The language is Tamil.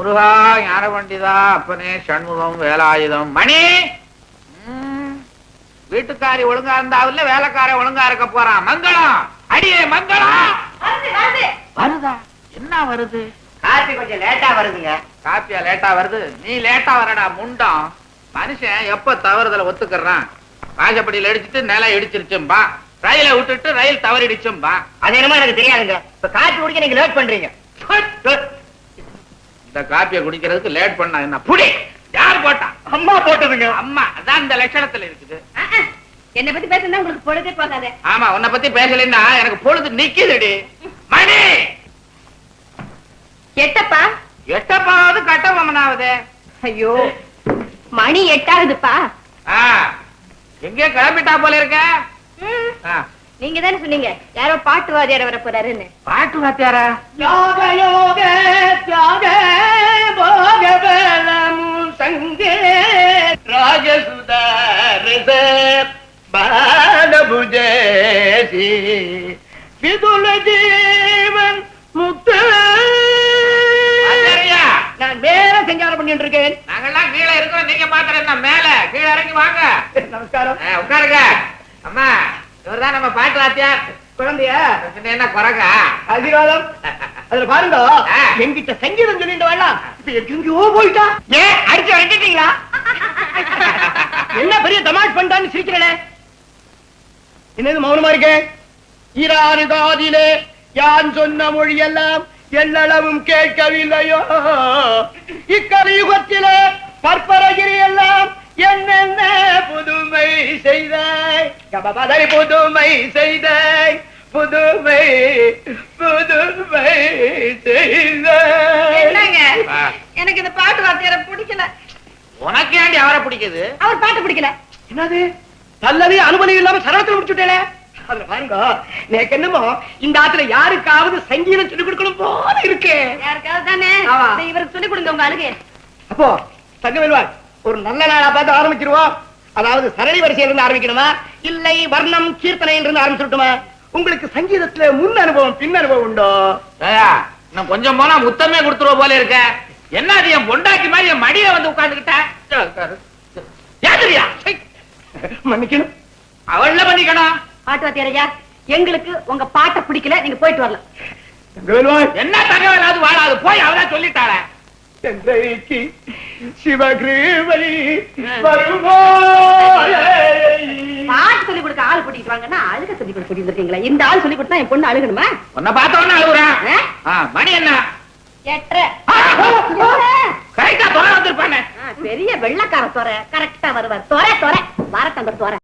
முருகா ஞான பண்டிதா அப்பனே சண்முகம் வேலாயுதம் மணி. வீட்டுக்காரி ஒழுங்கா இருந்தாவில்ல, வேலைக்கார ஒழுங்கா இருக்க போறான். மங்களம் அடியே மங்களம். வருதா? என்ன வருது? காப்பி கொஞ்சம் லேட்டா வருதுங்க. காப்பியா லேட்டா வருது? நீ லேட்டா வரடா முண்டம். மனுஷன் எப்ப தவறுதல ஒத்துக்கிறான்? வாசப்படியில் அடிச்சுட்டு நிலம் இடிச்சிருச்சும்பா, ரயில விட்டுட்டு ரயில் தவறிடுச்சும்பா. அது என்னமோ எனக்கு தெரியாதுங்க. இப்ப காப்பி குடிக்க நீங்க லேட் பண்றீங்க. இந்த காப்பியை குடிக்கிறதுக்கு லேட் பண்ணா என்ன? புடி. யார் போட்டா? அம்மா போட்டதுங்க. அம்மா அதான் இந்த லட்சணத்துல இருக்குது. என்ன பத்தி பேசுனா உங்களுக்கு பொழுதே போகாது. ஆமா, உன்னை பத்தி பேசலன்னா எனக்கு பொழுது நிக்குதுடி. மணி எட்டப்பா. எட்டப்பாவது கட்டபொம்மனாவது. ஐயோ மணி 8 ஆகுதுப்பா. எங்கே கிளம்பிட்டா போல இருக்க? நீங்க தானே சொன்னீங்க யாரோ பாட்டு வாத்தியார வர போறாருன்னு. பாட்டு வாத்தியாரா? யோக யோக தியாக போகபலம் சங்கே ராஜசுதாரச பாலபுஜேசி விதுல ஜீவன் முக்த. நான் மேல சஞ்சாரம் பண்ணிட்டு இருக்கேன். நாங்கெல்லாம் கீழே இருக்கோம், நீங்க பாத்துறேன் மேல. கீழே இறங்கி வாங்க. நமஸ்காரம். உட்காருங்க. அம்மா இவர்தான் நம்ம பாட்டு வாத்தியார். குழந்தைய என்ன குறைங்க? ஆசீர்வாதம். அதுல பாருங்க, என்கிட்ட சங்கீதம் சொல்லிட்டு வரலாம். இப்ப எங்கேயோ போயிட்டா. ஏன் அடிச்சு வந்துட்டீங்களா? என்ன பெரிய தமாஷ் பண்ணிட்டான்னு சிரிக்கிறேன். என்னது மௌனமா இருக்கேன்? ஈராறு காதிலே யான் சொன்ன மொழியெல்லாம் எல்லளவும் கேட்கவில்லையோ? இக்கலியுகத்திலே பற்பரகிரி எல்லாம் என்னென்ன புதுமை செய்தாய், புதுமை செய்தாய், புதுமை புதுமை செய்தாய். எனக்கு இந்த பாட்டு வாத்தியார பிடிக்கல. உனக்கு ஏண்டி அவரை பிடிக்குது? அவர் பாட்டு பிடிக்கல. என்னது நல்லதே அனுமதி இல்லாம சரளத்தில் முடிச்சுட்டே. அதுல பாருங்க, எனக்கு என்னமோ இந்த ஆத்துல யாருக்காவது சங்கீதம் சொல்லிக் கொடுக்கணும் போல இருக்கு. யாருக்காவது தானே இவருக்கு சொல்லிக் கொடுங்க உங்க அழுகை. அப்போ தங்கவேல்வாள், ஒரு நல்ல நாளா பார்த்து ஆரம்பிச்சிருவோம். அதாவது சரளி வரிசையில இருந்து ஆரம்பிக்கணுமா, இல்லை வர்ணம் கீர்த்தனையில இருந்து ஆரம்பிச்சுட்டுமா? உங்களுக்கு சங்கீதத்துல முன் அனுபவம் பின் அனுபவம் உண்டோ? இன்னும் கொஞ்சம் போனா முத்தமே கொடுத்துருவ போல இருக்க. என்ன அது என் பொண்டாக்கி மாதிரி என் மடியில வந்து உட்கார்ந்துக்கிட்ட? மன்னிக்கணும். அவள்ல பண்ணிக்கணும். பாட்டு வாத்தியாரையா, எங்களுக்கு உங்க பாட்டை பிடிக்கல, நீங்க போயிட்டு வரலாம். என்ன தகவல் அது வாழாது போய் அவளா சொல்லிட்டாள. சென்றைக்கு சிவகிருவை வருமோ? பாட்டு சொல்லி கொடுக்க ஆள் கூட்டிட்டு வாங்கன்னா அழுக சொல்லி கூட்டிட்டு இருக்கீங்களா? இந்த ஆள் சொல்லி கொடுத்தா என் பொண்ணு அழுகணுமா? உன்னை பார்த்தவொன்னு அழுகுறான். மணி என்ன? 8:30. கரெக்டா தொலை வந்திருப்பானே. பெரிய வெள்ளக்கார தொரை கரெக்டா வருவார். தொரை வரத்தங்க தொரை.